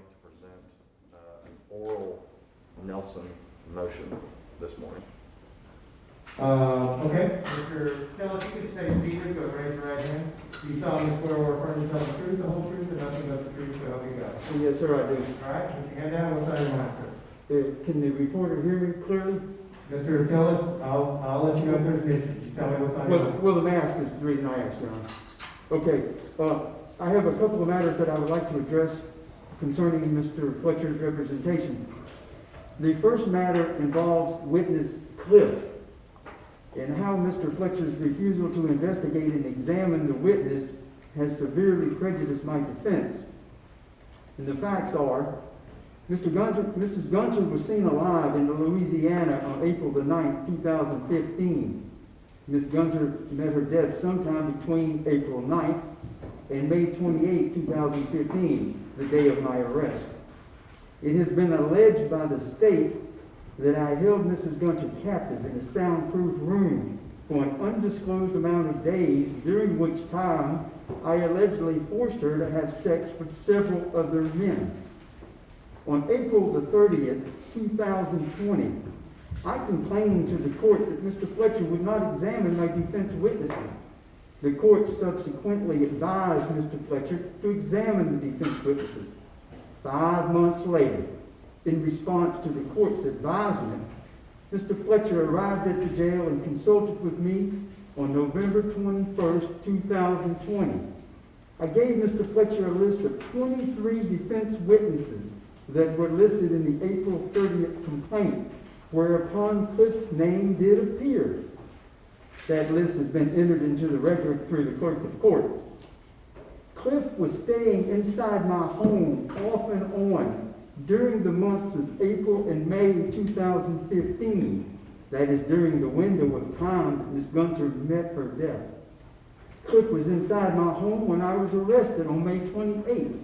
like to present an oral Nelson motion this morning. Okay, Mr. Tillis, you can stay seated, but raise your right hand. Do you solemnly swear or affirm to tell the truth, the whole truth, and nothing but the truth, so help you God? Yes, sir, I do. All right, put your hand down. What's on your mind, sir? Can the reporter hear me clearly? Mr. Tillis, I'll let you know if there's an issue. Just tell me what's on your mind. Well, the mask is the reason I asked, Your Honor. Okay, I have a couple of matters that I would like to address concerning Mr. Fletcher's representation. The first matter involves witness Cliff and how Mr. Fletcher's refusal to investigate and examine the witness has severely prejudiced my defense. And the facts are, Mrs. Gunter was seen alive in Louisiana on April the 9th, 2015. Ms. Gunter met her death sometime between April 9th and May 28, 2015, the day of my arrest. It has been alleged by the state that I held Mrs. Gunter captive in a soundproof room for an undisclosed amount of days, during which time I allegedly forced her to have sex with several other men. On April the 30th, 2020, I complained to the court that Mr. Fletcher would not examine my defense witnesses. The court subsequently advised Mr. Fletcher to examine the defense witnesses. 5 months later, in response to the court's advisement, Mr. Fletcher arrived at the jail and consulted with me on November 21st, 2020. I gave Mr. Fletcher a list of 23 defense witnesses that were listed in the April 30th complaint, whereupon Cliff's name did appear. That list has been entered into the record through the clerk of court. Cliff was staying inside my home off and on during the months of April and May 2015. That is during the window of time that Ms. Gunter met her death. Cliff was inside my home when I was arrested on May 28th.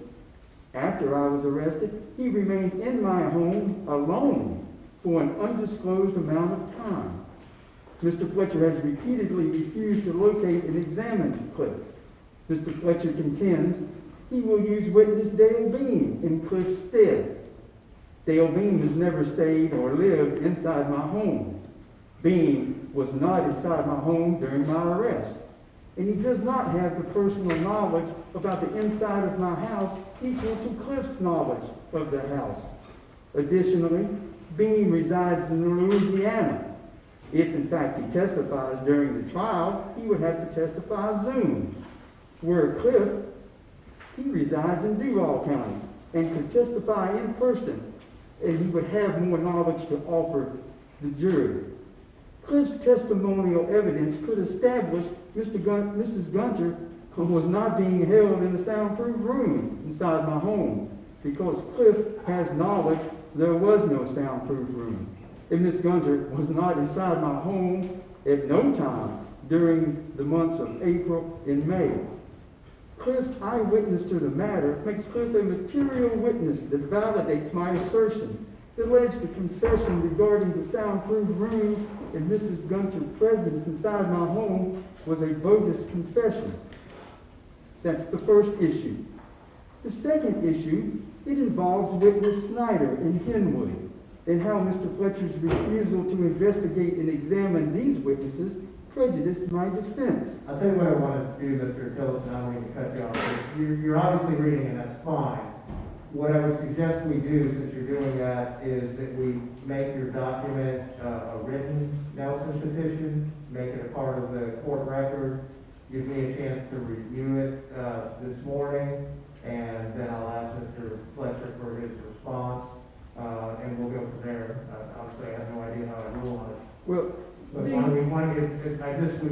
After I was arrested, he remained in my home alone for an undisclosed amount of time. Mr. Fletcher has repeatedly refused to locate and examine Cliff. Mr. Fletcher contends he will use witness Dale Beam in Cliff's stead. Dale Beam has never stayed or lived inside my home. Beam was not inside my home during my arrest, and he does not have the personal knowledge about the inside of my house equal to Cliff's knowledge of the house. Additionally, Beam resides in Louisiana. If in fact he testifies during the trial, he would have to testify Zoom. Where Cliff, he resides in Duval County and could testify in person, and he would have more knowledge to offer the jury. Cliff's testimonial evidence could establish Mrs. Gunter was not being held in a soundproof room inside my home, because Cliff has knowledge there was no soundproof room. And Ms. Gunter was not inside my home at no time during the months of April and May. Cliff's eyewitness to the matter makes Cliff a material witness that validates my assertion that alleged the confession regarding the soundproof room and Mrs. Gunter's presence inside my home was a bogus confession. That's the first issue. The second issue, it involves witness Snyder in Henwood and how Mr. Fletcher's refusal to investigate and examine these witnesses prejudiced my defense. I'll tell you what I want to do, Mr. Tillis, and I don't mean to cut you off. You're obviously reading, and that's fine. What I would suggest we do, since you're doing that, is that we make your document a written Nelson petition, make it a part of the court record, give me a chance to review it this morning, and then I'll ask Mr. Fletcher for his response, and we'll go from there. Obviously, I have no idea how I rule on it. Well, But we've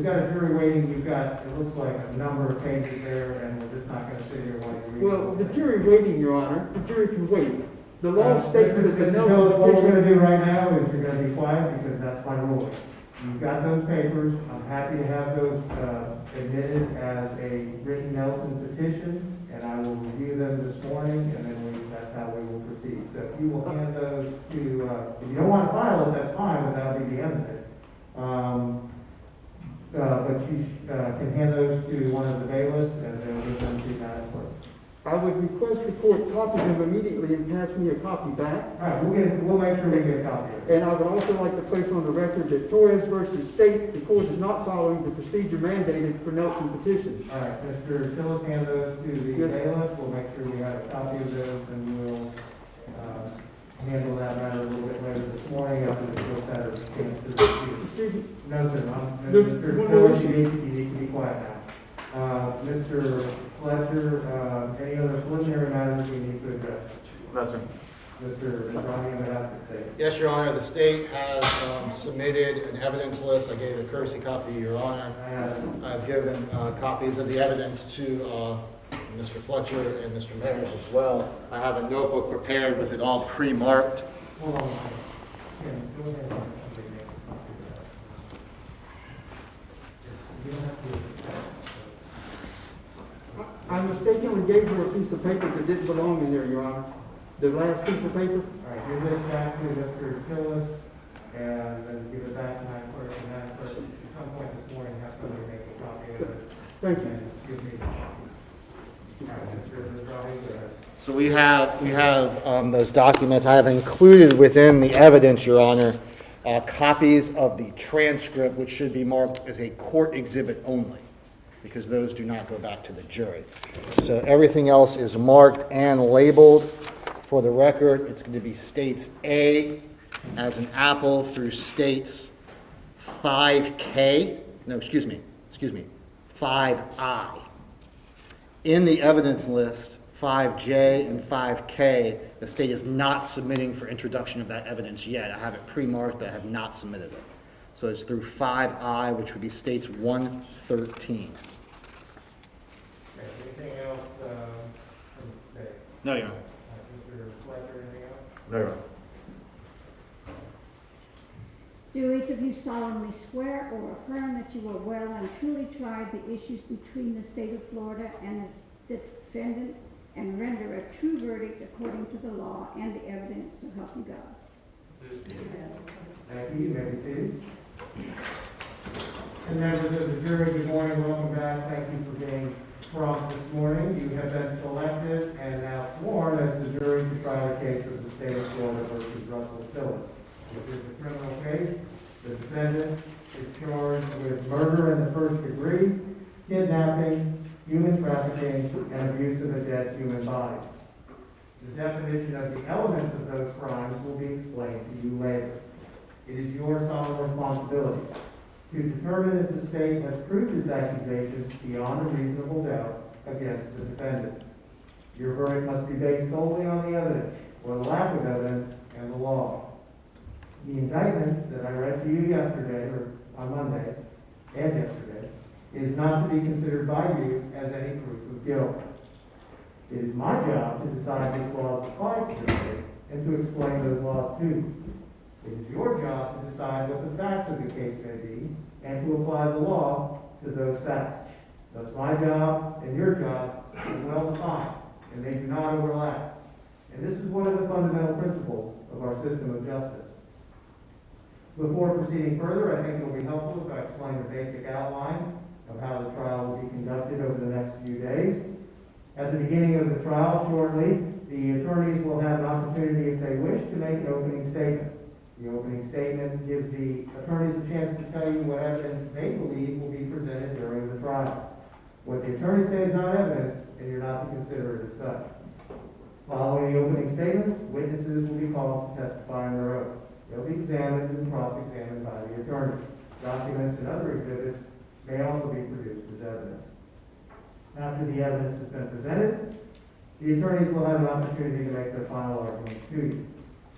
got a jury waiting. You've got, it looks like a number of pages there, and we're just not going to sit here while you read. well, the jury waiting, Your Honor, the jury can wait. The law states that the Nelson What we're going to petition... do right now is you're going to be quiet, because that's my ruling. You've got those papers. I'm happy to have those admitted as a written Nelson petition, and I will review them this morning, and then that's how we will proceed. So if you will hand those to, if you don't want to file it, that's fine, but that'll be the end of it. But you can hand those to one of the bailiffs, and they'll give them to Madam Clerk. I would request the court copy them immediately and pass me a copy back. All right, we'll make sure we get a copy of it. And I would also like to place on the record that Torres versus State, the court is not following the procedure mandated for Nelson petitions. All right, Mr. Tillis, hand those to the Yes. bailiff. We'll make sure we have a copy of those, and we'll handle that matter a little bit later this morning after the court had a chance to review. Excuse me, No, sir, There's Mr. one more Tillis, issue. you need to be quiet now. Mr. Fletcher, any other preliminary matters we need to address? No, sir. Mr. Ibrahim, on behalf of the state. Yes, Your Honor, the state has submitted an evidence list. I gave a courtesy copy to Your Honor. I have it. I've given copies of the evidence to Mr. Fletcher and Mr. Metters as well. I have a notebook prepared with it all pre-marked. Hold on. Kim, go ahead. You don't have to. I mistakenly gave her a piece of paper that didn't belong in there, Your Honor. The last piece of paper. All right, give this back to Mr. Tillis, and then give it back to Madam Clerk, and Madam Clerk, at some point this morning, have somebody make a copy of it. Thank you. And give me. All right, Mr. Ibrahim, go ahead. So we have those documents. I have included within the evidence, Your Honor, copies of the transcript, which should be marked as a court exhibit only, because those do not go back to the jury. So everything else is marked and labeled. For the record, it's going to be states A as an apple through states 5K, no, excuse me, 5I. In the evidence list, 5J and 5K, the state is not submitting for introduction of that evidence yet. I have it pre-marked, but I have not submitted it. So it's through 5I, which would be states 113. Okay, anything else from the state? No, Your Honor. Mr. Fletcher, anything else? No, Your Honor. Do each of you solemnly swear or affirm that you will well and truly try the issues between the state of Florida and the defendant and render a true verdict according to the law and the evidence, so help you God? Thank you, you may be seated. And members of the jury, good morning, welcome back. Thank you for being prompt this morning. You have been selected and now sworn as the jury to try the case of the state of Florida versus Russell Tillis. This is a criminal case. The defendant is charged with murder in the first degree, kidnapping, human trafficking, and abuse of a dead human body. The definition of the elements of those crimes will be explained to you later. It is your solemn responsibility to determine if the state has proved its accusations beyond a reasonable doubt against the defendant. Your verdict must be based solely on the evidence, or the lack of evidence, and the law. The indictment that I read to you yesterday, or on Monday, and yesterday, is not to be considered by you as any proof of guilt. It is my job to decide which laws apply to this case and to explain those laws to you. It is your job to decide what the facts of the case may be and to apply the law to those facts. Thus, my job and your job are well defined, and they do not overlap. And this is one of the fundamental principles of our system of justice. Before proceeding further, I think it will be helpful if I explain the basic outline of how the trial will be conducted over the next few days. At the beginning of the trial, shortly, the attorneys will have an opportunity, if they wish, to make an opening statement. The opening statement gives the attorneys a chance to tell you what evidence they believe will be presented during the trial. What the attorney says is not evidence, and you're not to consider it as such. Following the opening statements, witnesses will be called to testify on their oath. They'll be examined and cross-examined by the attorney. Documents and other exhibits may also be produced as evidence. After the evidence has been presented, the attorneys will have an opportunity to make their final arguments to you.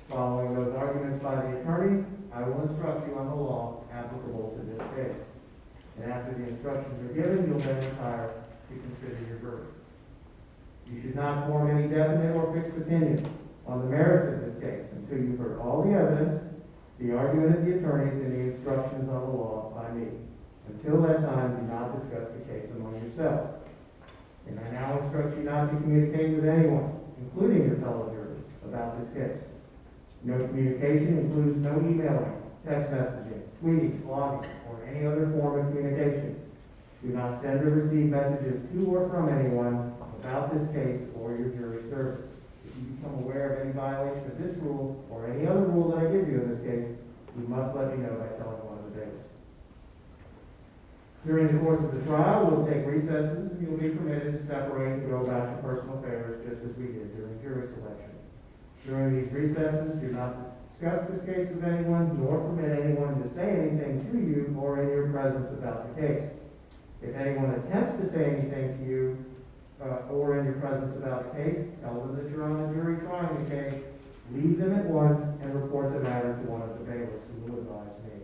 Following those arguments by the attorneys, I will instruct you on the law applicable to this case. And after the instructions are given, you'll then retire to consider your verdict. You should not form any definite or fixed opinion on the merits of this case until you've heard all the evidence, the argument of the attorneys, and the instructions on the law by me. Until that time, do not discuss the case among yourselves. And I now instruct you not to communicate with anyone, including your fellow jurors, about this case. No communication includes no emailing, text messaging, tweeting, blogging, or any other form of communication. Do not send or receive messages to or from anyone about this case or or your jury service. If you become aware of any violation of this rule or any other rule that I give you in this case, you must let me know by telling one of the bailiffs. During the course of the trial, we'll take recesses, and you'll be permitted to separate and go about your personal affairs just as we did during jury selection. During these recesses, do not discuss this case with anyone, nor permit anyone to say anything to you or in your presence about the case. If anyone attempts to say anything to you or in your presence about the case, tell them that you're on the jury trying the case, leave them at once, and report the matter to one of the bailiffs who will advise me.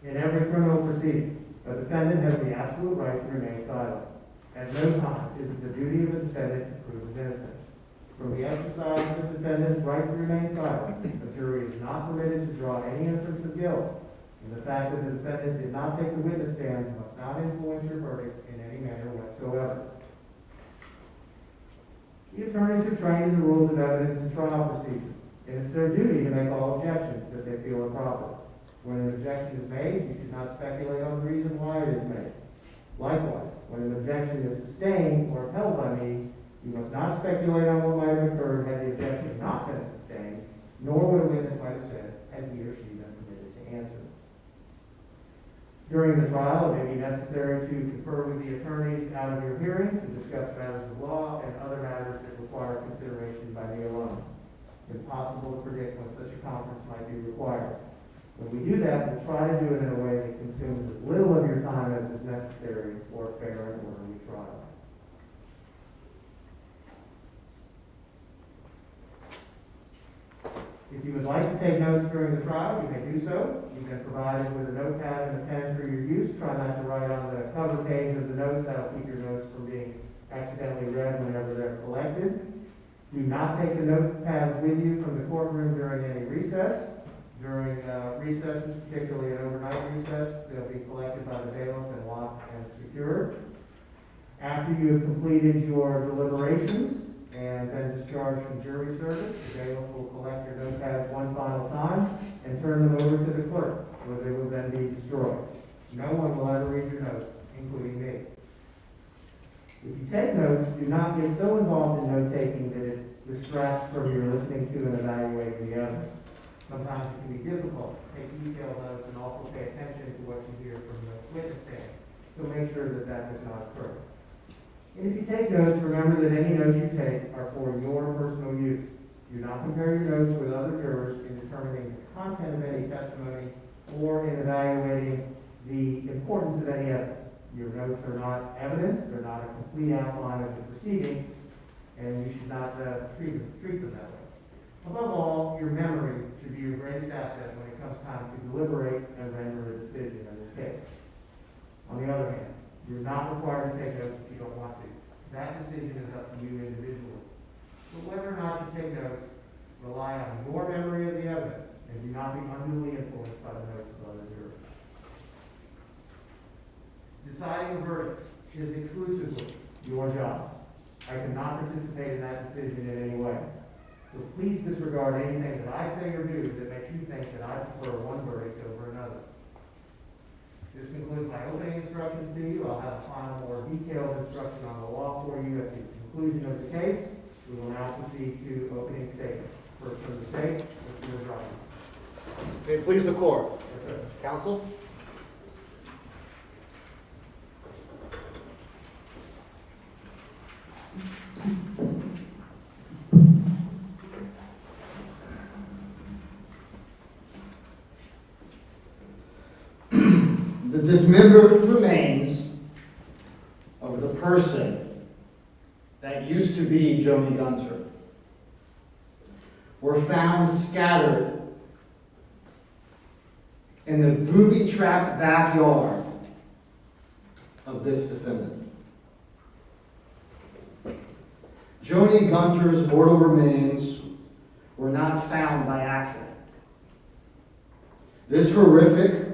In every criminal proceeding, a defendant has the absolute right to remain silent. At no time is it the duty of the defendant to prove his innocence. From the exercise of the defendant's right to remain silent, the jury is not permitted to draw any inference of guilt, and the fact that the defendant did not take the witness stand must not influence your verdict in any manner whatsoever. The attorneys are trained in the rules of evidence and trial procedure, and it's their duty to make all objections that they feel are proper. When an objection is made, you should not speculate on the reason why it is made. Likewise, when an objection is sustained or upheld by me, you must not speculate on what might have occurred had the objection not been sustained, nor what a witness might have said had he or she been permitted to answer. During the trial, it may be necessary to confer with the attorneys out of your hearing to discuss matters of law and other matters that require consideration by me alone. It's impossible to predict when such a conference might be required. When we do that, we'll try to do it in a way that consumes as little of your time as is necessary for a fair and orderly trial. If you would like to take notes during the trial, you may do so. You've been provided with a notepad and a pen for your use. Try not to write on the cover page of the notes. That'll keep your notes from being accidentally read whenever they're collected. Do not take the notepads with you from the courtroom during any recess. During recesses, particularly an overnight recess, they'll be collected by the bailiff and locked and secured. After you have completed your deliberations and been discharged from jury service, the bailiff will collect your notepads one final time and turn them over to the clerk, where they will then be destroyed. No one will ever read your notes, including me. If you take notes, do not get so involved in note-taking that it distracts from your listening to and evaluating the evidence. Sometimes it can be difficult to take detailed notes and also pay attention to what you hear from the witness stand. So make sure that that does not occur. And if you take notes, remember that any notes you take are for your personal use. Do not compare your notes with other jurors in determining the content of any testimony or in evaluating the importance of any evidence. Your notes are not evidence, they're not a complete outline of the proceedings, and you should not treat them that way. Above all, your memory should be your greatest asset when it comes time to deliberate and render a decision in this case. On the other hand, you're not required to take notes if you don't want to. That decision is up to you individually. But whether or not you take notes, rely on your memory of the evidence and do not be unduly influenced by the notes of other jurors. Deciding a verdict is exclusively your job. I cannot participate in that decision in any way. So please disregard anything that I say or do that makes you think that I prefer one verdict over another. This concludes my opening instructions to you. I'll have a final, more detailed instruction on the law for you at the conclusion of the case. We will now proceed to opening statements. First from the state, Mr. Rogers. May it please the court. Yes, sir. Counsel? The dismembered remains of the person that used to be Joni Gunter were found scattered in the booby-trapped backyard of this defendant. Joni Gunter's mortal remains were not found by accident. This horrific,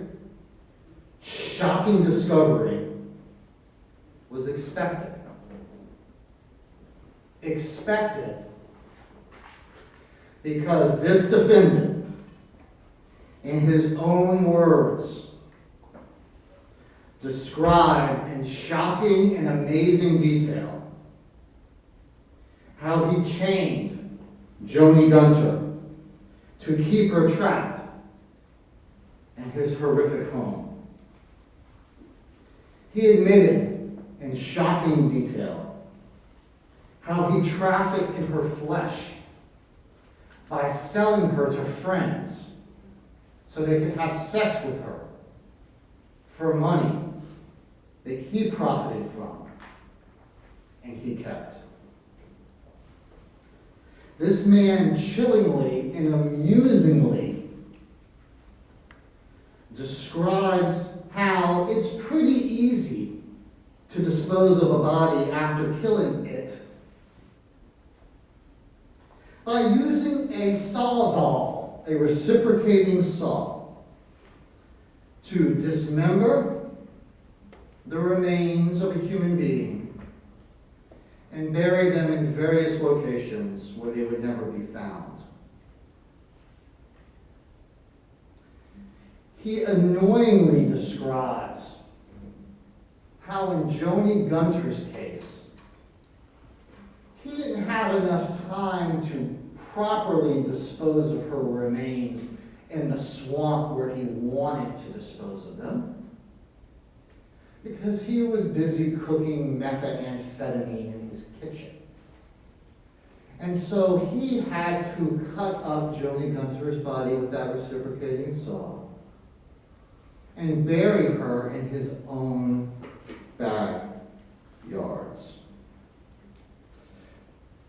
shocking discovery was expected. Expected because this defendant, in his own words, described in shocking and amazing detail how he chained Joni Gunter to keep her trapped in his horrific home. He admitted in shocking detail how he trafficked in her flesh by selling her to friends so they could have sex with her for money that he profited from and he kept. This man chillingly and amusingly describes how it's pretty easy to dispose of a body after killing it by using a sawzall, a reciprocating saw, to dismember the remains of a human being and bury them in various locations where they would never be found. He annoyingly describes how in Joni Gunter's case, he didn't have enough time to properly dispose of her remains in the swamp where he wanted to dispose of them, because he was busy cooking methamphetamine in his kitchen. And so he had to cut up Joni Gunter's body with that reciprocating saw and bury her in his own backyards.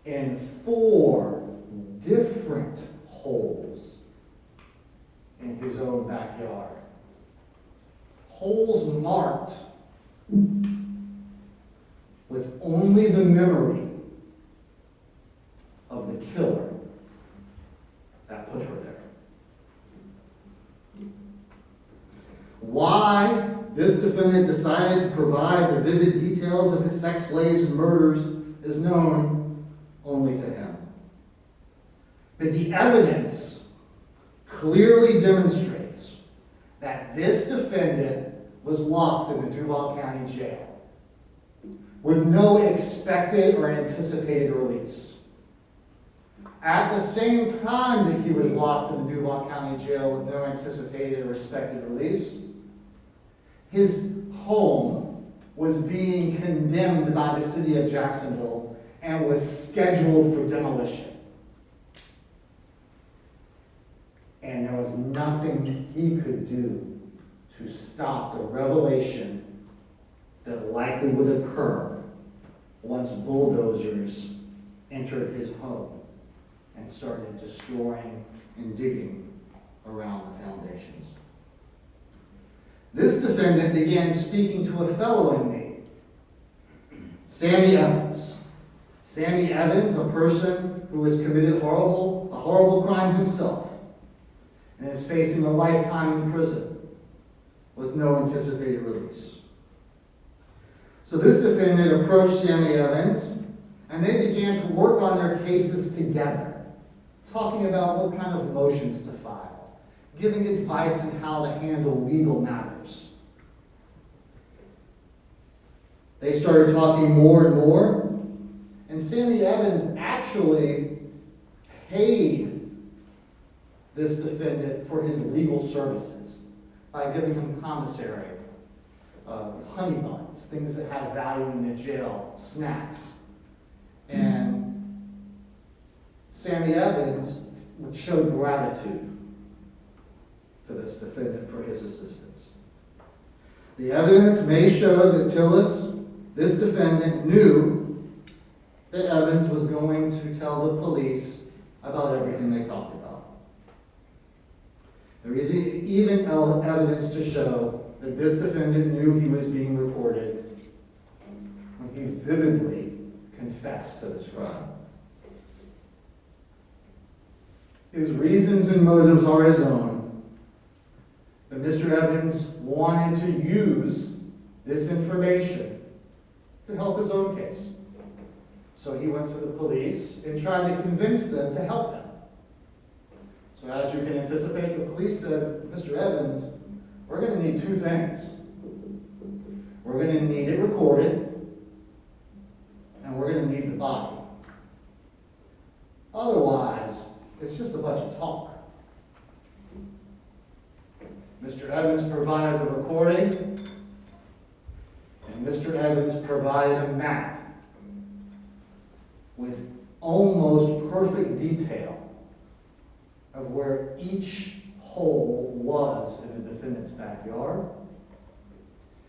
In 4 different holes in his own backyard. Holes marked with only the memory of the killer that put her there. Why this defendant decided to provide the vivid details of his sex slaves and murders is known only to him. But the evidence clearly demonstrates that this defendant was locked in the Duval County Jail with no expected or anticipated release. At the same time that he was locked in the Duval County Jail with no anticipated or expected release, his home was being condemned by the city of Jacksonville and was scheduled for demolition. And there was nothing he could do to stop the revelation that likely would occur once bulldozers entered his home and started destroying and digging around the foundations. This defendant began speaking to a fellow inmate, Sammy Evans. Sammy Evans, a person who has committed a horrible crime himself, and is facing a lifetime in prison with no anticipated release. So this defendant approached Sammy Evans, and they began to work on their cases together, talking about what kind of motions to file, giving advice on how to handle legal matters. They started talking more and more, and Sammy Evans actually paid this defendant for his legal services by giving him commissary, honey buns, things that have value in the jail, snacks. And Sammy Evans showed gratitude to this defendant for his assistance. The evidence may show that Tillis, this defendant, knew that Evans was going to tell the police about everything they talked about. There is even evidence to show that this defendant knew he was being recorded when he vividly confessed to this crime. His reasons and motives are his own, but Mr. Evans wanted to use this information to help his own case. So he went to the police and tried to convince them to help him. So as you can anticipate, the police said, Mr. Evans, we're going to need 2 things. we're gonna need it recorded, and we're gonna need the body. Otherwise, it's just a bunch of talk. Mr. Evans provided the recording, and Mr. Evans provided a map with almost perfect detail of where each hole was in the defendant's backyard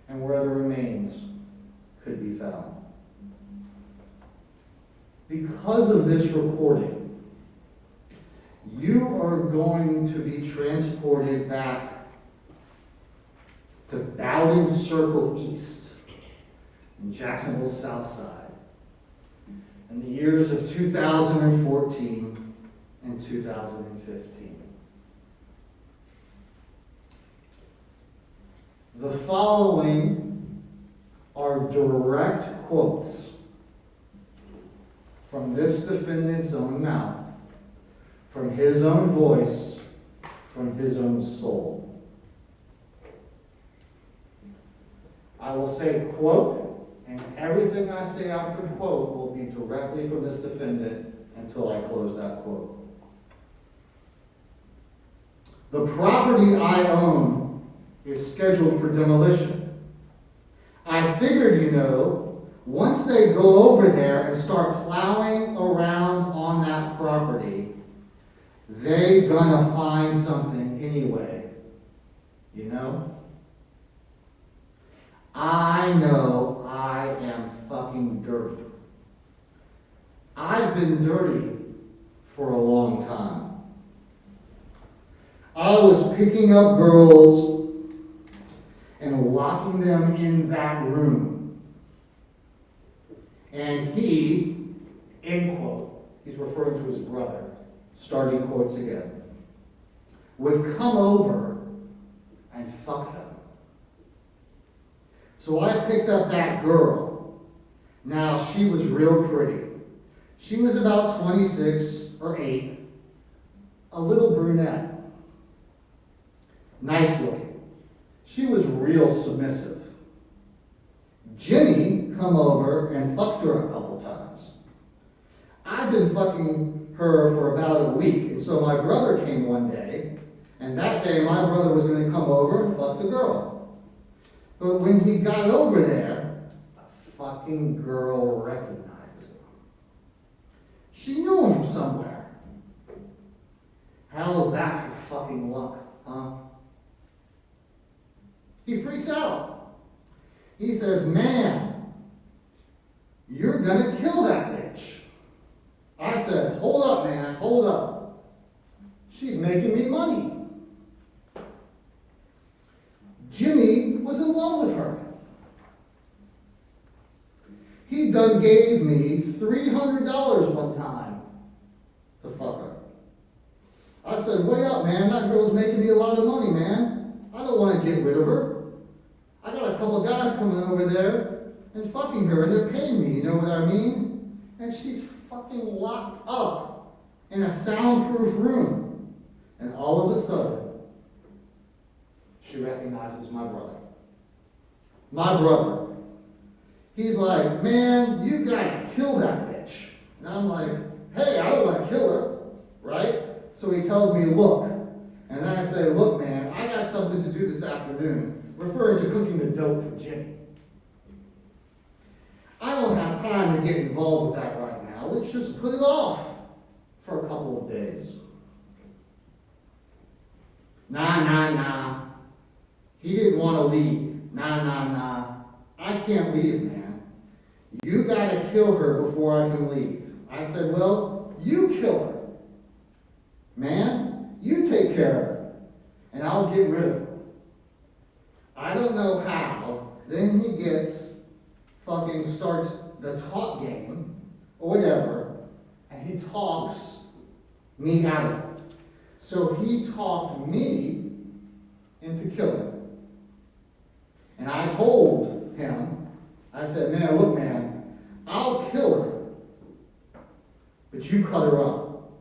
and where the remains could be found. Because of this recording, you are going to be transported back to Bowden Circle East in Jacksonville's South Side in the years of 2014 and 2015. The following are direct quotes from this defendant's own mouth, from his own voice, from his own soul. I will say quote, and everything I say after quote will be directly from this defendant until I close that quote. The property I own is scheduled for demolition. I figured, once they go over there and start plowing around on that property, they gonna find something anyway, I know I am fucking dirty. I've been dirty for a long time. I was picking up girls and locking them in that room. And he, end quote, he's referring to his brother, starting quotes again, would come over and fuck them. So I picked up that girl. Now, she was real pretty. She was about 26 or 8, a little brunette. Nice looking. She was real submissive. Jimmy come over and fucked her a couple times. I'd been fucking her for about a week, and so my brother came one day, and that day my brother was going to come over and fuck the girl. But when he got over there, the fucking girl recognizes him. She knew him from somewhere. How's that for fucking luck, huh? He freaks out. He says, man, you're gonna kill that bitch. I said, hold up, man, hold up. She's making me money. Jimmy was in love with her. He done gave me $300 one time to fuck her. I said, wait up, man, that girl's making me a lot of money, man. I don't want to get rid of her. I got a couple of guys coming over there and fucking her, and they're paying me, you know what I mean? And she's fucking locked up in a soundproof room. And all of a sudden, she recognizes my brother. My brother. He's like, man, you gotta kill that bitch. And I'm like, hey, I don't want to kill her, right? So he tells me, look. And then I say, look, man, I got something to do this afternoon, referring to cooking the dope for Jimmy. I don't have time to get involved with that right now. Let's just put it off for a couple of days. Nah. He didn't want to leave. Nah. I can't leave, man. You gotta kill her before I can leave. I said, well, you kill her. Man, you take care of her, and I'll get rid of her. I don't know how. Then he starts the talk game, or whatever, and he talks me out of it. So he talked me into killing her. And I told him, I said, man, look, man, I'll kill her, but you cut her up.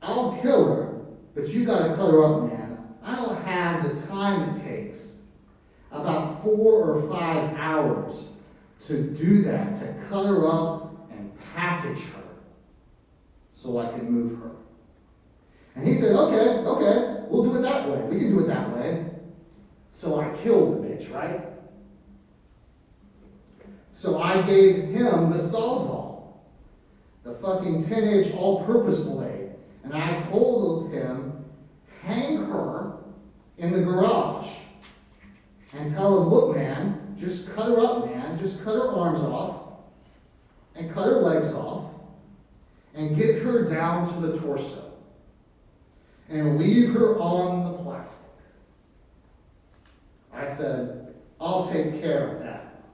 I'll kill her, but you gotta cut her up, man. I don't have the time it takes. About 4 or 5 hours to do that, to cut her up and package her so I could move her. And he said, okay, we'll do it that way. We can do it that way. So I killed the bitch, right? So I gave him the Sawzall, the fucking 10-inch all-purpose blade. And I told him, hang her in the garage and tell him, look, man, just cut her up, man. Just cut her arms off and cut her legs off and get her down to the torso and leave her on the plastic. I said, I'll take care of that.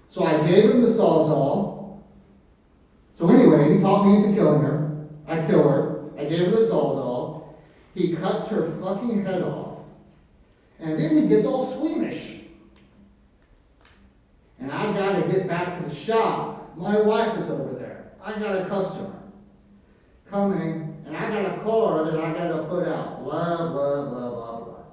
So I gave him the Sawzall. So anyway, he talked me into killing her. I kill her. I gave her the Sawzall. He cuts her fucking head off. And then he gets all squeamish. And I gotta get back to the shop. My wife is over there. I got a customer coming, and I got a car that I gotta put out. Blah, blah, blah, blah, blah.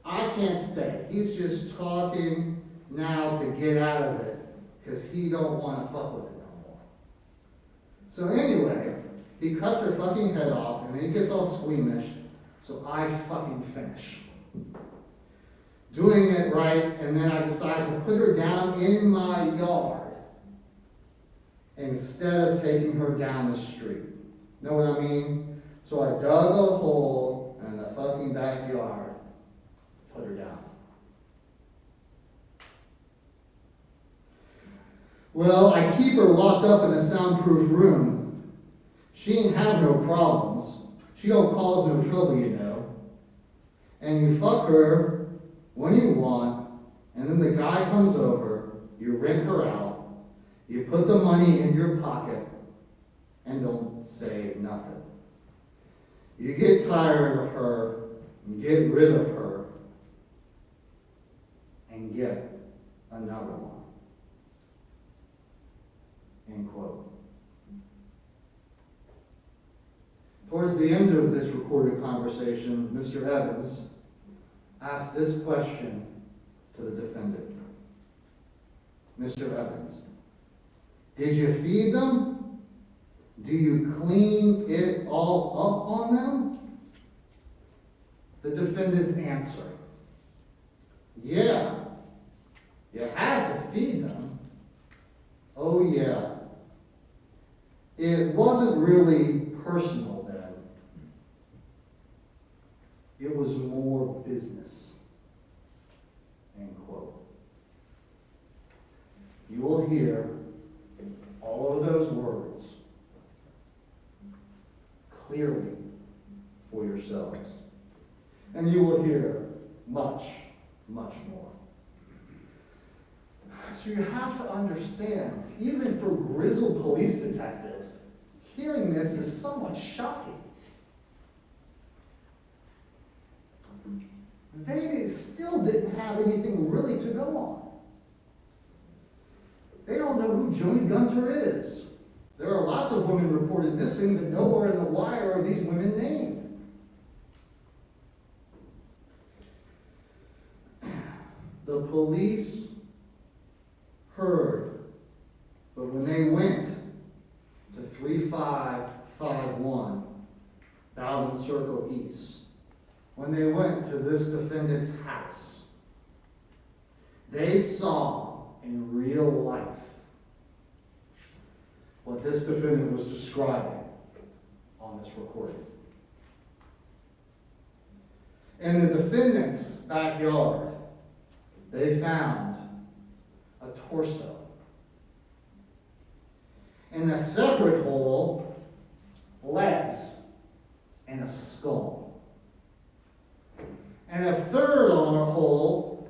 I can't stay. He's just talking now to get out of it because he don't want to fuck with it no more. So anyway, he cuts her fucking head off, and then he gets all squeamish, so I fucking finish. Doing it right, and then I decide to put her down in my yard instead of taking her down the street. Know what I mean? So I dug a hole in the fucking backyard, put her down. Well, I keep her locked up in a soundproof room. She ain't have no problems. She don't cause no trouble, you know. And you fuck her when you want, and then the guy comes over, you rent her out, you put the money in your pocket, and don't say nothing. You get tired of her, and get rid of her, and get another one. End quote. Towards the end of this recorded conversation, Mr. Evans asked this question to the defendant. Mr. Evans, did you feed them? Do you clean it all up on them? The defendant's answer, yeah, you had to feed them. Oh yeah. It wasn't really personal then. It was more business. End quote. You will hear all of those words clearly for yourselves. And you will hear much, much more. So you have to understand, even for grizzled police detectives, hearing this is somewhat shocking. They still didn't have anything really to go on. They don't know who Joni Gunter is. There are lots of women reported missing, but nowhere in the wire are these women named. The police heard, but when they went to 3551 Bowden Circle East, when they went to this defendant's house, they saw in real life what this defendant was describing on this recording. In the defendant's backyard, they found a torso. In a separate hole, legs and a skull. And a third on her hole,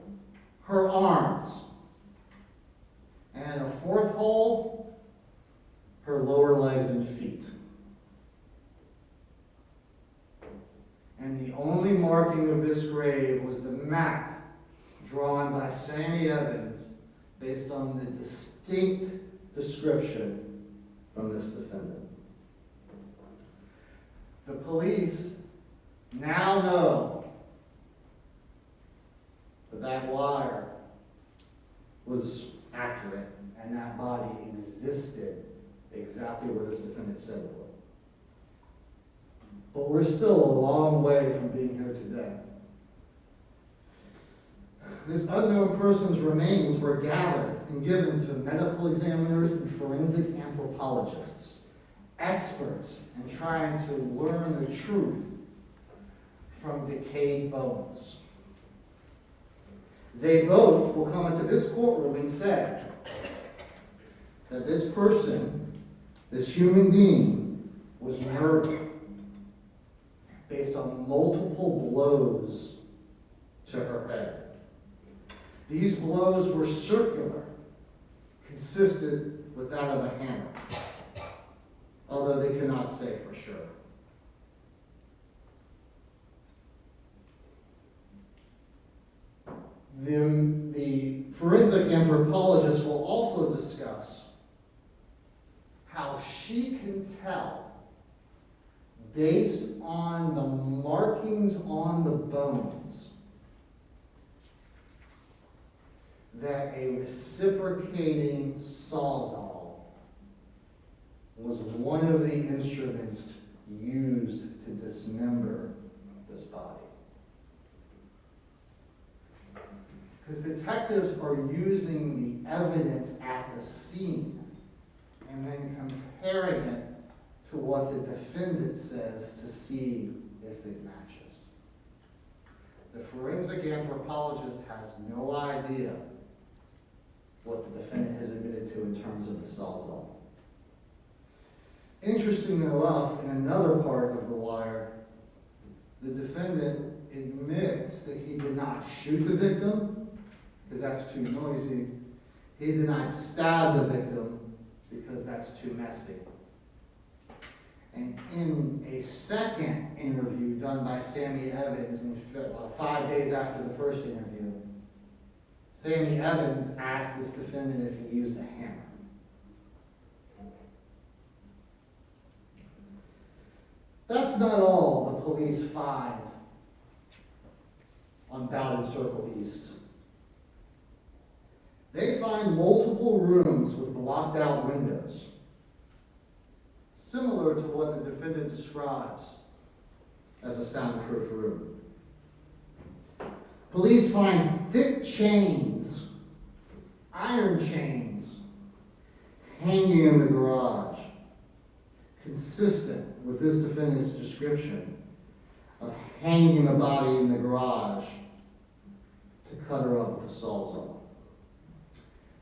her arms. And a fourth hole, her lower legs and feet. And the only marking of this grave was the map drawn by Sammy Evans based on the distinct description from this defendant. The police now know that that wire was accurate, and that body existed exactly where this defendant said it would. But we're still a long way from being here today. This unknown person's remains were gathered and given to medical examiners and forensic anthropologists, experts in trying to learn the truth from decayed bones. They both will come into this courtroom and say that this person, this human being, was murdered based on multiple blows to her head. These blows were circular, consistent with that of a hammer, although they cannot say for sure. The forensic anthropologist will also discuss how she can tell, based on the markings on the bones, that a reciprocating sawzall was one of the instruments used to dismember this body. Because detectives are using the evidence at the scene and then comparing it to what the defendant says to see if it matches. The forensic anthropologist has no idea what the defendant has admitted to in terms of the sawzall. Interestingly enough, in another part of the wire, the defendant admits that he did not shoot the victim, because that's too noisy. He did not stab the victim, because that's too messy. And in a second interview done by Sammy Evans, 5 days after the first interview, Sammy Evans asked this defendant if he used a hammer. That's not all the police find on Bowden Circle East. They find multiple rooms with blocked out windows, similar to what the defendant describes as a soundproof room. Police find thick chains, iron chains, hanging in the garage, consistent with this defendant's description of hanging the body in the garage to cut her up with a sawzall.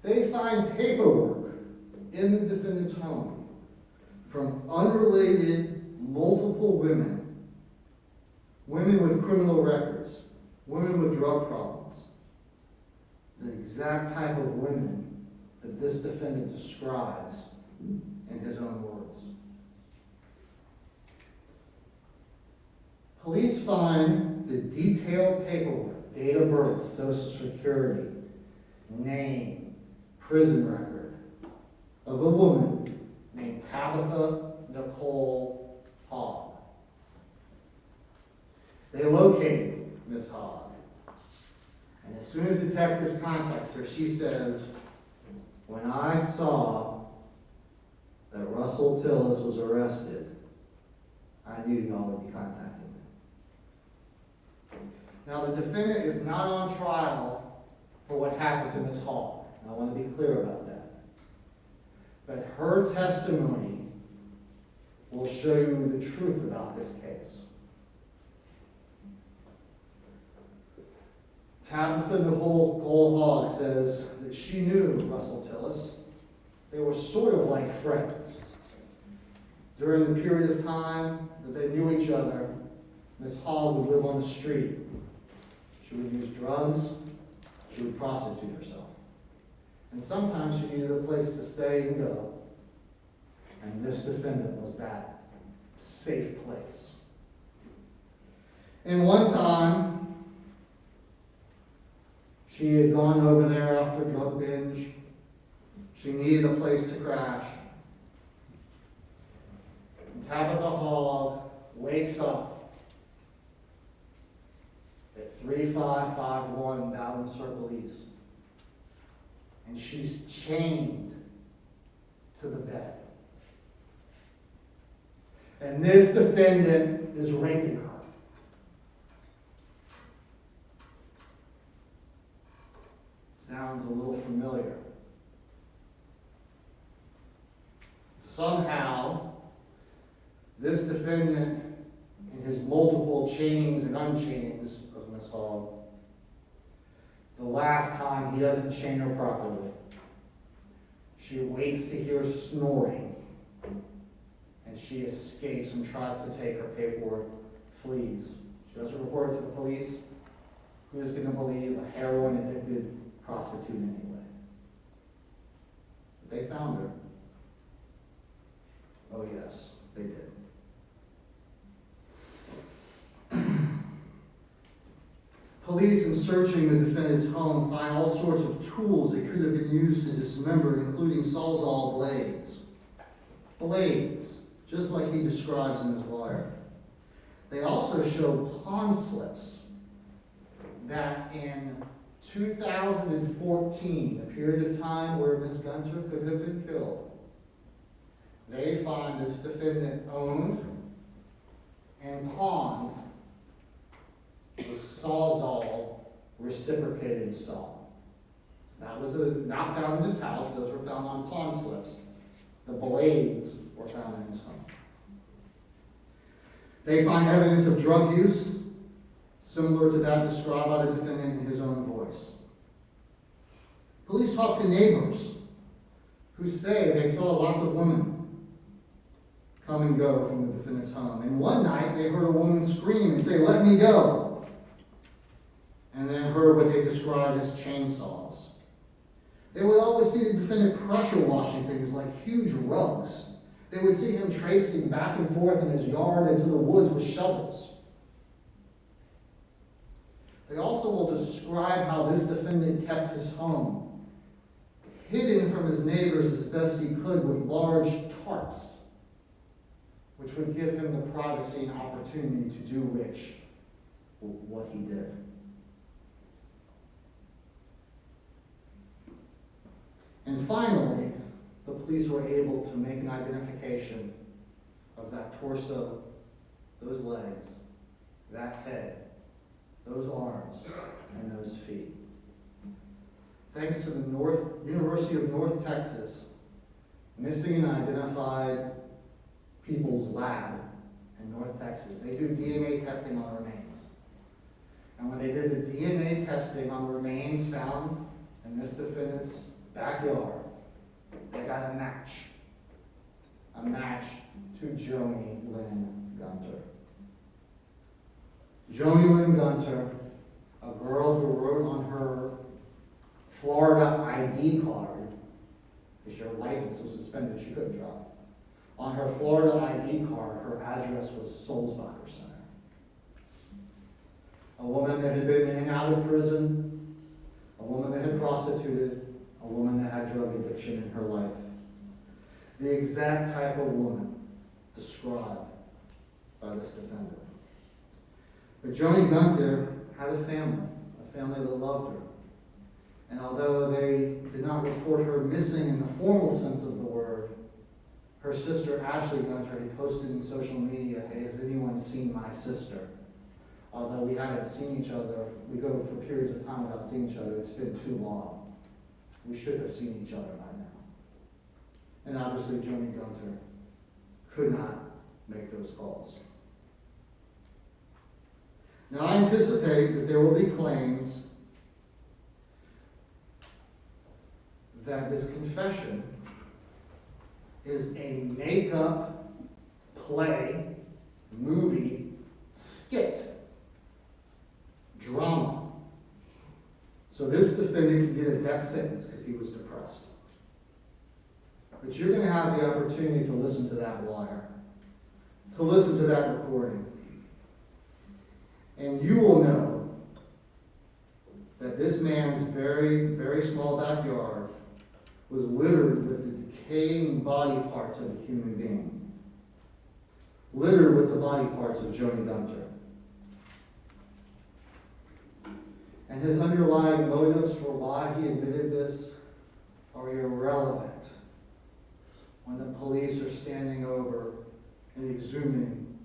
They find paperwork in the defendant's home from unrelated multiple women with criminal records, women with drug problems, the exact type of women that this defendant describes in his own words. Police find the detailed paperwork, date of birth, social security, name, prison record of a woman named Tabitha Nicole Hogg. They locate Ms. Hogg. And as soon as detectives contact her, she says, "When I saw that Russell Tillis was arrested, I knew y'all would be contacting me." Now, the defendant is not on trial for what happened to Ms. Hogg. I want to be clear about that. But her testimony will show you the truth about this case. Tabitha Nicole Hogg says that she knew Russell Tillis. They were sort of like friends. During the period of time that they knew each other, Ms. Hogg would live on the street. She would use drugs. She would prostitute herself. And sometimes she needed a place to stay and go. And this defendant was that safe place. And one time, she had gone over there after a drug binge. She needed a place to crash. And Tabitha Hogg wakes up at 3551 Bowden Circle East. and she's chained to the bed. And this defendant is raping her. Sounds a little familiar. Somehow, this defendant, in his multiple chainings and unchainings of Miss Hall, the last time he doesn't chain her properly, she waits to hear snoring, and she escapes and tries to take her paperwork, flees. She doesn't report it to the police. Who's going to believe a heroin-addicted prostitute anyway? But they found her. Oh yes, they did. Police, in searching the defendant's home, find all sorts of tools that could have been used to dismember, including Sawzall blades. Blades, just like he describes in his wire. They also show pawn slips that in 2014, the period of time where Ms. Gunter could have been killed, they find this defendant owned and pawned the Sawzall reciprocating saw. That was not found in his house. Those were found on pawn slips. The blades were found in his home. They find evidence of drug use, similar to that described by the defendant in his own voice. Police talked to neighbors who say they saw lots of women come and go from the defendant's home. And one night they heard a woman scream and say, "Let me go." And then heard what they described as chainsaws. They would always see the defendant pressure washing things like huge rugs. They would see him traipsing back and forth in his yard into the woods with shovels. They also will describe how this defendant kept his home hidden from his neighbors as best he could with large tarps, which would give him the privacy and opportunity to do what he did. And finally, the police were able to make an identification of that torso, those legs, that head, those arms, and those feet. Thanks to the University of North Texas Missing and Identified People's Lab in North Texas, they do DNA testing on remains. And when they did the DNA testing on the remains found in this defendant's backyard, they got a match to Joni Lynn Gunter. Joni Lynn Gunter, a girl who wrote on her Florida ID card, because her license was suspended, she couldn't drive. On her Florida ID card, her address was Sulzbacher Center. A woman that had been in and out of prison, a woman that had prostituted, a woman that had drug addiction in her life. The exact type of woman described by this defendant. But Joni Gunter had a family that loved her. And although they did not report her missing in the formal sense of the word, her sister Ashley Gunter had posted in social media, "Hey, has anyone seen my sister? Although we haven't seen each other, we go for periods of time without seeing each other, it's been too long. We should have seen each other by now." And obviously Joni Gunter could not make those calls. Now I anticipate that there will be claims that this confession is a make-up play, movie, skit, drama. So this defendant can get a death sentence because he was depressed. But you're going to have the opportunity to listen to that wire, to listen to that recording. And you will know that this man's very, very small backyard was littered with the decaying body parts of a human being, littered with the body parts of Joni Gunter. And his underlying motives for why he admitted this are irrelevant when the police are standing over and exhuming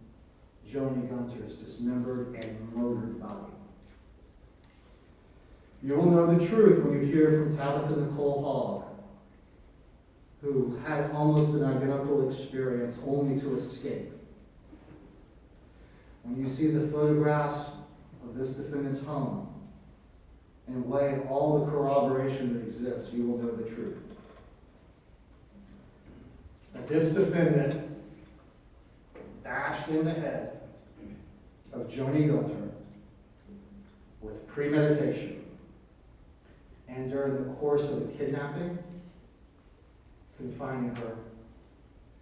Joni Gunter's dismembered and murdered body. You will know the truth when you hear from Tabitha Nicole Hogg, who had almost an identical experience only to escape. When you see the photographs of this defendant's home and weigh all the corroboration that exists, you will know the truth. That this defendant bashed in the head of Joni Gunter with premeditation, and during the course of the kidnapping, confining her,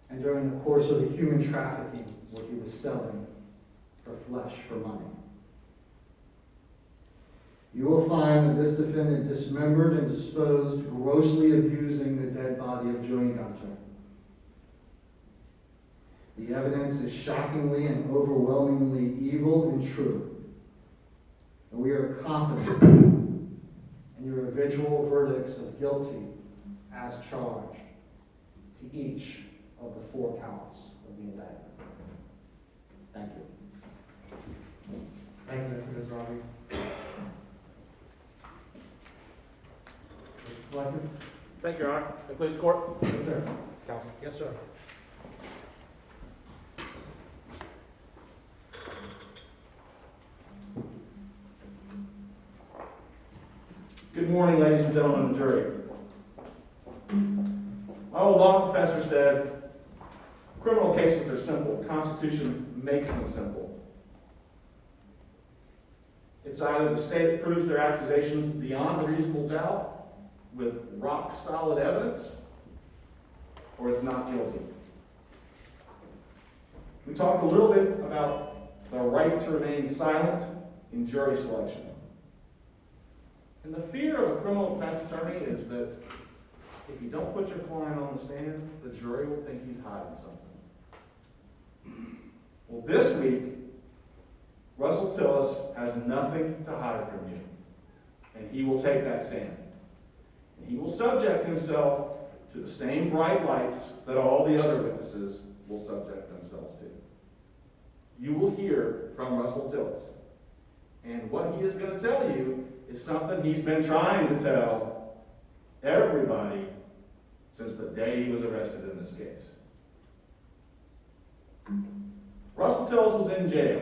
and during the course of the human trafficking where he was selling her flesh for money. You will find that this defendant dismembered and disposed, grossly abusing the dead body of Joni Gunter. The evidence is shockingly and overwhelmingly evil and true. And we are confident in your eventual verdicts of guilty as charged to each of the 4 counts of the indictment. Thank you. Thank you, Mr. Mizrahi. Mr. Fletcher? Thank you, Your Honor. May it please the court? Yes, sir. Counsel. Yes, sir. Good morning, ladies and gentlemen of the jury. My old law professor said, criminal cases are simple. The Constitution makes them simple. It's either the state proves their accusations beyond a reasonable doubt with rock-solid evidence, or it's not guilty. We talked a little bit about the right to remain silent in jury selection. And the fear of a criminal defense attorney is that if you don't put your client on the stand, the jury will think he's hiding something. Well, this week, Russell Tillis has nothing to hide from you, and he will take that stand. And he will subject himself to the same bright lights that all the other witnesses will subject themselves to. You will hear from Russell Tillis, and what he is going to tell you is something he's been trying to tell everybody since the day he was arrested in this case. Russell Tillis was in jail.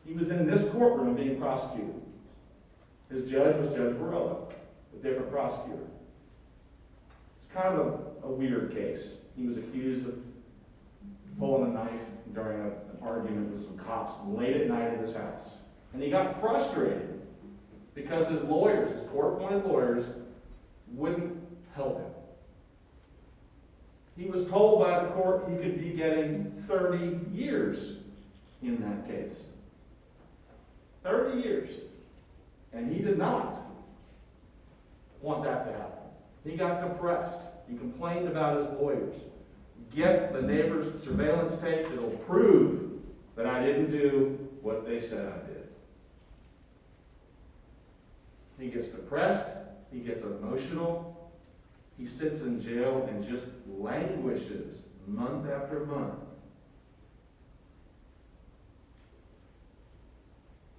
He was in this courtroom being prosecuted. His judge was Judge Barilla, a different prosecutor. It's kind of a weird case. He was accused of pulling a knife during an argument with some cops late at night at his house. And he got frustrated because his lawyers, his court-appointed lawyers, wouldn't help him. He was told by the court he could be getting 30 years in that case. 30 years. And he did not want that to happen. He got depressed. He complained about his lawyers. Get the neighbor's surveillance tape that'll prove that I didn't do what they said I did. He gets depressed, he gets emotional, he sits in jail and just languishes month after month.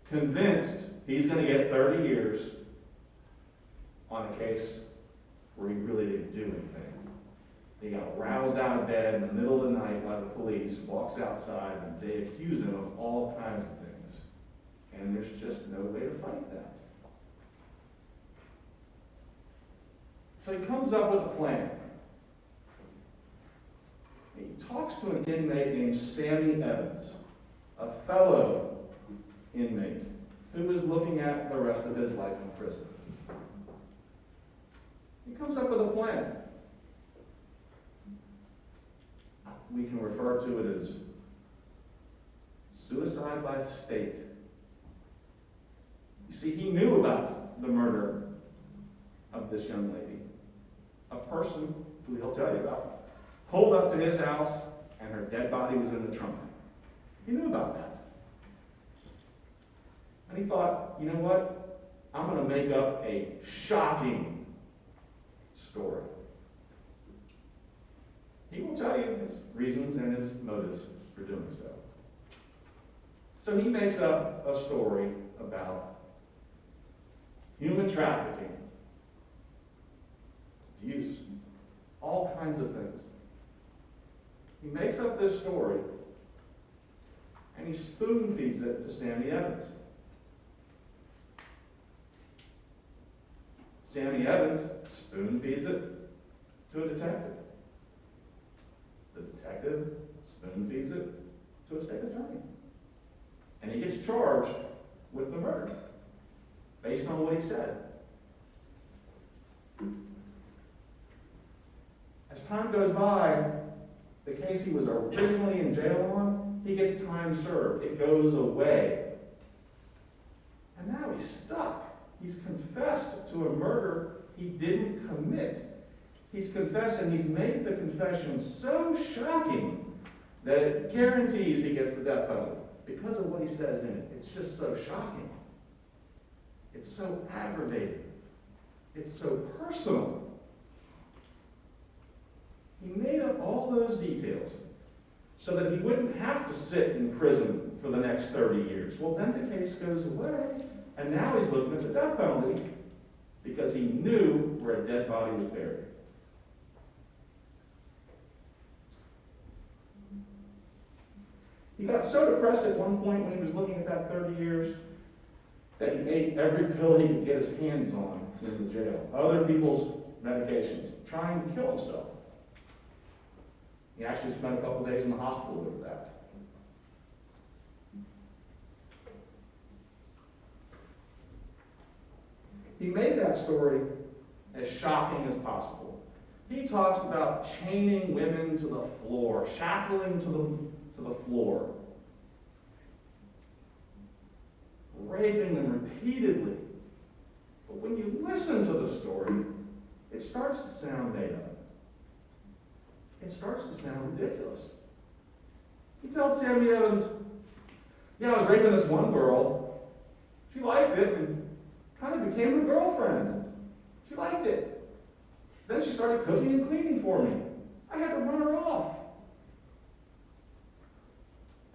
Convinced he's going to get 30 years on a case where he really didn't do anything. He got roused out of bed in the middle of the night by the police, walks outside, and they accuse him of all kinds of things. And there's just no way to fight that. So he comes up with a plan. He talks to an inmate named Sammy Evans, a fellow inmate who is looking at the rest of his life in prison. He comes up with a plan. We can refer to it as suicide by state. You see, he knew about the murder of this young lady. A person who he'll tell you about pulled up to his house and her dead body was in the trunk. He knew about that. And he thought, you know what? I'm going to make up a shocking story. He will tell you his reasons and his motives for doing so. So he makes up a story about human trafficking, abuse, all kinds of things. He makes up this story and he spoon feeds it to Sammy Evans. Sammy Evans spoon feeds it to a detective. The detective spoon feeds it to a state attorney. And he gets charged with the murder based on what he said. As time goes by, the case he was originally in jail on, he gets time served. It goes away. And now he's stuck. He's confessed to a murder he didn't commit. He's confessed, and he's made the confession so shocking that it guarantees he gets the death penalty because of what he says in it. It's just so shocking. It's so aggravating. It's so personal. He made up all those details so that he wouldn't have to sit in prison for the next 30 years. Well, then the case goes away, and now he's looking at the death penalty because he knew where a dead body was buried. He got so depressed at one point when he was looking at that 30 years that he ate every pill he could get his hands on in the jail, other people's medications, trying to kill himself. He actually spent a couple days in the hospital over that. He made that story as shocking as possible. He talks about chaining women to the floor, shackling to the floor, raping them repeatedly. But when you listen to the story, it starts to sound made up. It starts to sound ridiculous. He tells Sammy Evans, yeah, I was raping this one girl. She liked it and kind of became her girlfriend. She liked it. Then she started cooking and cleaning for me. I had to run her off.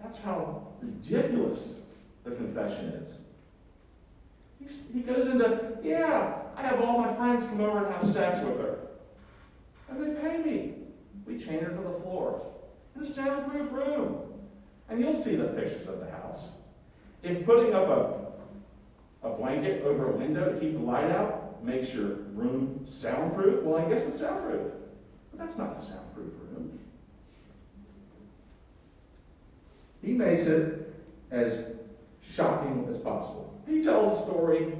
That's how ridiculous the confession is. He goes into, yeah, I have all my friends come over and have sex with her. And they pay me. We chain her to the floor in a soundproof room. And you'll see the pictures of the house. If putting up a blanket over a window to keep the light out makes your room soundproof, well, I guess it's soundproof. But that's not a soundproof room. He makes it as shocking as possible. He tells a story.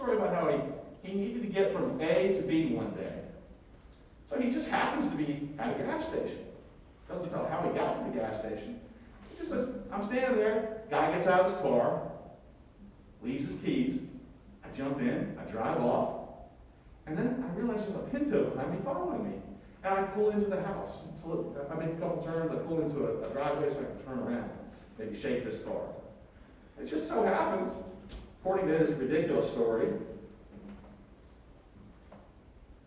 About how he needed to get from A to B one day. So he just happens to be at a gas station. Doesn't tell how he got to the gas station. He just says, I'm standing there. Guy gets out of his car, leaves his keys. I jump in, I drive off, and then I realize there's a Pinto behind me following me. And I pull into the house. I make a couple turns, I pull into a driveway so I can turn around, maybe shake this car. It just so happens, according to his ridiculous story,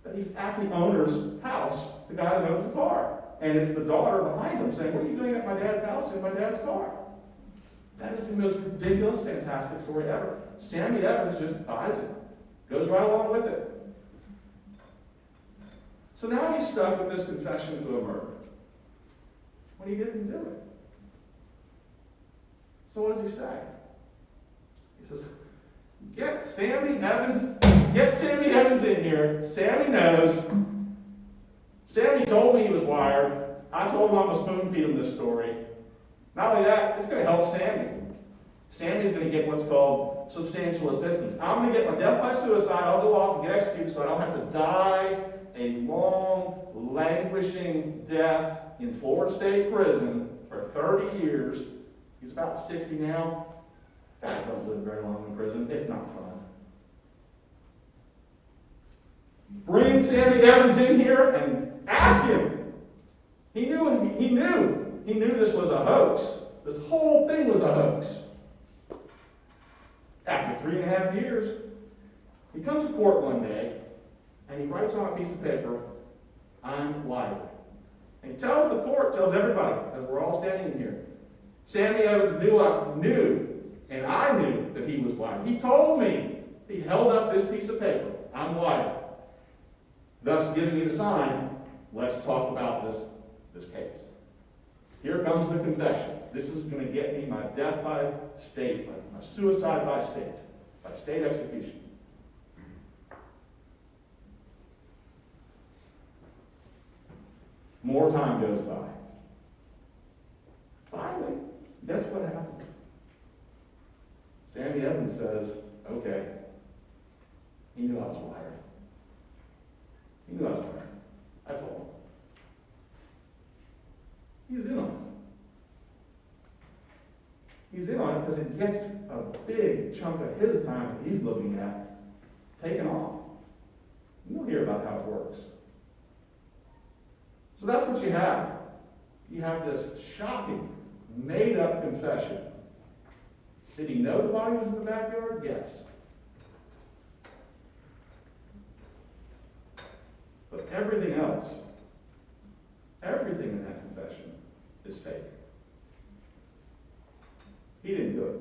that he's at the owner's house, the guy that owns the car. And it's the daughter behind him saying, what are you doing at my dad's house in my dad's car? That is the most ridiculous, fantastic story ever. Sammy Evans just buys it, goes right along with it. So now he's stuck with this confession to a murder when he didn't do it. So what does he say? He says, get Sammy Evans in here. Sammy knows. Sammy told me he was wired. I told him I'm going to spoon feed him this story. Not only that, it's going to help Sammy. Sammy's going to get what's called substantial assistance. I'm going to get my death by suicide. I'll go off and get executed so I don't have to die a long, languishing death in Florida State Prison for 30 years. He's about 60 now. Guys don't live very long in prison. It's not fun. Bring Sammy Evans in here and ask him. He knew this was a hoax. This whole thing was a hoax. After 3.5 years, He comes to court one day, and he writes on a piece of paper, "I'm liable." And he tells the court, tells everybody, as we're all standing in here, Sammy Evans knew, and I knew that he was liable. He told me, he held up this piece of paper, "I'm liable," thus giving me the sign, let's talk about this case. Here comes the confession. This is going to get me my death by state, my suicide by state execution. More time goes by. Finally, guess what happens? Sammy Evans says, okay, he knew I was lying. He knew I was lying. I told him. He's in on it. He's in on it because it gets a big chunk of his time that he's looking at taken off. You'll hear about how it works. So that's what you have. You have this shocking, made-up confession. Did he know the body was in the backyard? Yes. But everything else, everything in that confession is fake. He didn't do it.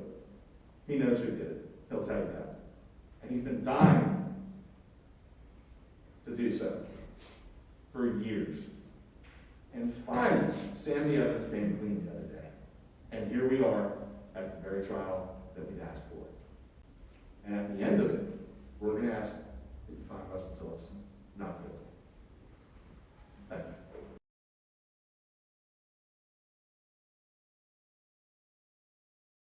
He knows who did it. He'll tell you that. And he's been dying to do so for years. And finally, Sammy Evans came clean the other day. And here we are at the very trial that we'd asked for. And at the end of it, we're going to ask that you find Russell Tillis not guilty. Thank you.